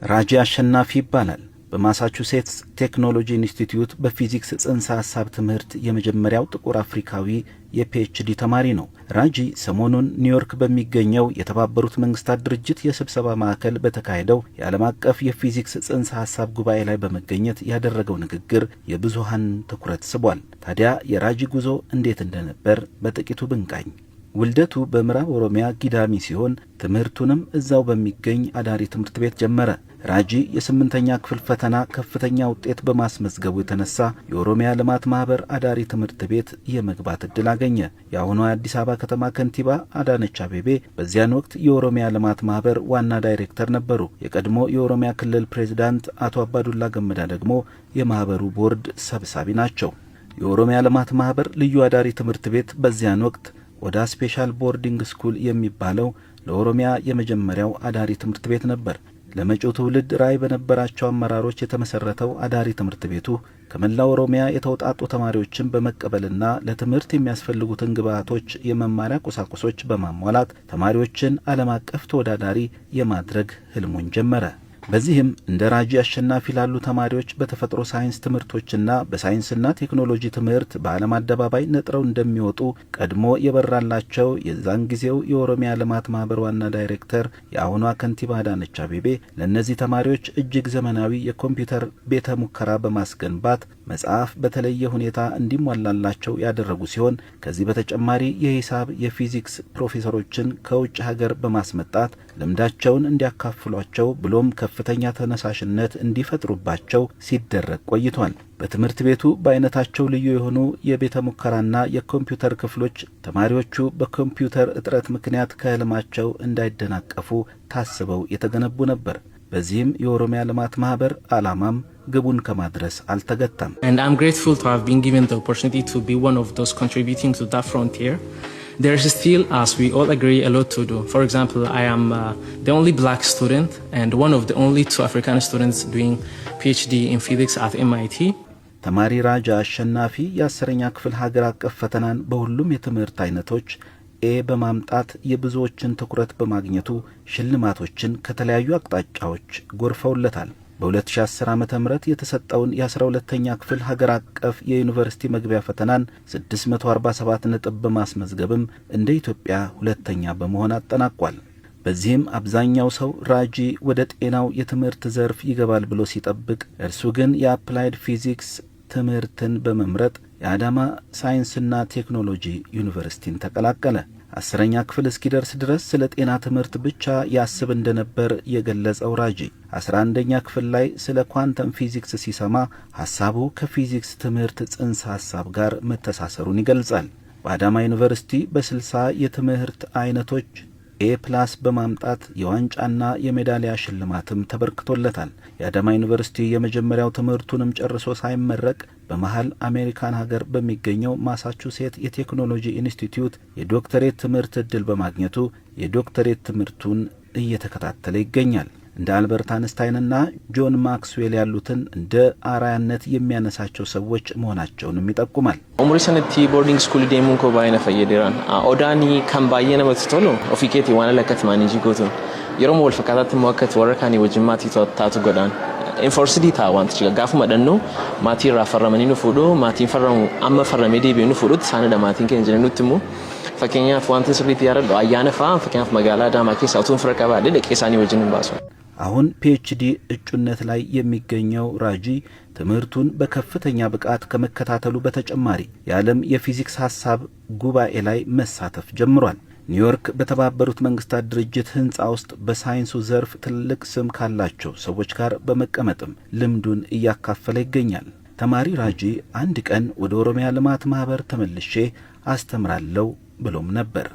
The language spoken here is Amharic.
ራጂ አሸናፊ ይባላል። በማሳቹሴትስ ቴክኖሎጂ ኢንስቲትዩት በፊዚክስ ጽንሰ ሐሳብ ትምህርት የመጀመሪያው ጥቁር አፍሪካዊ የፒኤችዲ ተማሪ ነው። ራጂ ሰሞኑን ኒውዮርክ በሚገኘው የተባበሩት መንግስታት ድርጅት የስብሰባ ማዕከል በተካሄደው የዓለም አቀፍ የፊዚክስ ጽንሰ ሐሳብ ጉባኤ ላይ በመገኘት ያደረገው ንግግር የብዙሃን ትኩረት ስቧል። ታዲያ የራጂ ጉዞ እንዴት እንደነበር በጥቂቱ ብንቃኝ። ውልደቱ በምዕራብ ኦሮሚያ ጊዳሚ ሲሆን ትምህርቱንም እዛው በሚገኝ አዳሪ ትምህርት ቤት ጀመረ። ራጂ የ8ኛ ክፍል ፈተና ከፍተኛ ውጤት በማስመዝገቡ የተነሳ የኦሮሚያ ልማት ማህበር አዳሪ ትምህርት ቤት የመግባት እድል አገኘ። የአሁኗ የአዲስ አበባ ከተማ ከንቲባ አዳነች አቤቤ በዚያን ወቅት የኦሮሚያ ልማት ማህበር ዋና ዳይሬክተር ነበሩ። የቀድሞ የኦሮሚያ ክልል ፕሬዝዳንት አቶ አባዱላ ገመዳ ደግሞ የማህበሩ ቦርድ ሰብሳቢ ናቸው። የኦሮሚያ ልማት ማህበር ልዩ አዳሪ ትምህርት ቤት በዚያን ወቅት ወዳ ስፔሻል ቦርዲንግ ስኩል የሚባለው ለኦሮሚያ የመጀመሪያው አዳሪ ትምህርት ቤት ነበር። ለመጪው ትውልድ ራዕይ በነበራቸው አመራሮች የተመሰረተው አዳሪ ትምህርት ቤቱ ከመላው ኦሮሚያ የተውጣጡ ተማሪዎችን በመቀበልና ለትምህርት የሚያስፈልጉትን ግብዓቶች፣ የመማሪያ ቁሳቁሶች በማሟላት ተማሪዎችን ዓለም አቀፍ ተወዳዳሪ የማድረግ ህልሙን ጀመረ። በዚህም እንደ ራጂ አሸናፊ ላሉ ተማሪዎች በተፈጥሮ ሳይንስ ትምህርቶችና በሳይንስና ቴክኖሎጂ ትምህርት በዓለም አደባባይ ነጥረው እንደሚወጡ ቀድሞ የበራላቸው የዛን ጊዜው የኦሮሚያ ልማት ማህበር ዋና ዳይሬክተር የአሁኗ ከንቲባ አዳነች አቤቤ ለእነዚህ ተማሪዎች እጅግ ዘመናዊ የኮምፒውተር ቤተ ሙከራ በማስገንባት መጽሐፍ በተለየ ሁኔታ እንዲሟላላቸው ያደረጉ ሲሆን ከዚህ በተጨማሪ የሂሳብ፣ የፊዚክስ ፕሮፌሰሮችን ከውጭ ሀገር በማስመጣት ልምዳቸውን እንዲያካፍሏቸው ብሎም ከፍተኛ ተነሳሽነት እንዲፈጥሩባቸው ሲደረግ ቆይቷል። በትምህርት ቤቱ በአይነታቸው ልዩ የሆኑ የቤተ ሙከራና የኮምፒውተር ክፍሎች ተማሪዎቹ በኮምፒውተር እጥረት ምክንያት ከህልማቸው እንዳይደናቀፉ ታስበው የተገነቡ ነበር። በዚህም የኦሮሚያ ልማት ማህበር ዓላማም ግቡን ከማድረስ አልተገታም። And I'm grateful to have been given the opportunity to be one of those contributing to that frontier. There is still, as we all agree, a lot to do. For example, I am the only black student and one of the only 2 African students doing PhD in physics at MIT. ተማሪ ራጂ አሸናፊ የ10ኛ ክፍል ሀገር አቀፍ ፈተናን በሁሉም የትምህርት አይነቶች ኤ በማምጣት የብዙዎችን ትኩረት በማግኘቱ ሽልማቶችን ከተለያዩ አቅጣጫዎች ጎርፈውለታል። በ2010 ዓ.ም የተሰጠውን የ12ኛ ክፍል ሀገር አቀፍ የዩኒቨርሲቲ መግቢያ ፈተናን 647 ነጥብ በማስመዝገብም እንደ ኢትዮጵያ ሁለተኛ በመሆን አጠናቋል። በዚህም አብዛኛው ሰው ራጂ ወደ ጤናው የትምህርት ዘርፍ ይገባል ብሎ ሲጠብቅ፣ እርሱ ግን የአፕላይድ ፊዚክስ ትምህርትን በመምረጥ የአዳማ ሳይንስና ቴክኖሎጂ ዩኒቨርሲቲን ተቀላቀለ። 10ኛ ክፍል እስኪደርስ ድረስ ስለ ጤና ትምህርት ብቻ ያስብ እንደነበር የገለጸው ራጂ 11ኛ ክፍል ላይ ስለ ኳንተም ፊዚክስ ሲሰማ ሐሳቡ ከፊዚክስ ትምህርት ጽንሰ ሐሳብ ጋር መተሳሰሩን ይገልጻል። በአዳማ ዩኒቨርሲቲ በ60 የትምህርት አይነቶች ኤ+ በማምጣት የዋንጫና የሜዳሊያ ሽልማትም ተበርክቶለታል። የአዳማ ዩኒቨርሲቲ የመጀመሪያው ትምህርቱንም ጨርሶ ሳይመረቅ በመሃል አሜሪካን ሀገር በሚገኘው ማሳቹሴት የቴክኖሎጂ ኢንስቲትዩት የዶክተሬት ትምህርት ዕድል በማግኘቱ የዶክተሬት ትምህርቱን እየተከታተለ ይገኛል። እንደ አልበርት አንስታይንና ጆን ማክስዌል ያሉትን እንደ አራያነት የሚያነሳቸው ሰዎች መሆናቸውንም ይጠቁማል። ኡምሪሰንቲ ቦርዲንግ ስኩል ዴሙን ኮባይነ ፈየደራን ኦዳኒ ካምባየነ መጥቶሎ ኦፊኬቲ ዋና ለከት ማኒጂ ጎቱ የሮሞ ወልፈካታት መወከት ወረካኒ ወጅማቲ ታቱ ጎዳን ኢንፎርሲዲ ታዋንት ጋፉ መደኖ ማቲ ራፈረመኒኑ ፉዶ ማቲ ፈረሙ አመ ፈረሜ ዴቢኑ ፉዱት ሳነደ ማቲን ከንጀነኑትሙ ፈከኛ ፏንትን ስብሪት ያረዶ አያነፋ ፈከኛ መጋላ ዳማኪ ሳውቱን ፍረቀባ ለቄሳኒ ወጅንን ባሶ አሁን ፒኤችዲ እጩነት ላይ የሚገኘው ራጂ ትምህርቱን በከፍተኛ ብቃት ከመከታተሉ በተጨማሪ የዓለም የፊዚክስ ሐሳብ ጉባኤ ላይ መሳተፍ ጀምሯል። ኒውዮርክ በተባበሩት መንግስታት ድርጅት ህንጻ ውስጥ በሳይንሱ ዘርፍ ትልቅ ስም ካላቸው ሰዎች ጋር በመቀመጥም ልምዱን እያካፈለ ይገኛል። ተማሪ ራጂ አንድ ቀን ወደ ኦሮሚያ ልማት ማህበር ተመልሼ አስተምራለሁ ብሎም ነበር።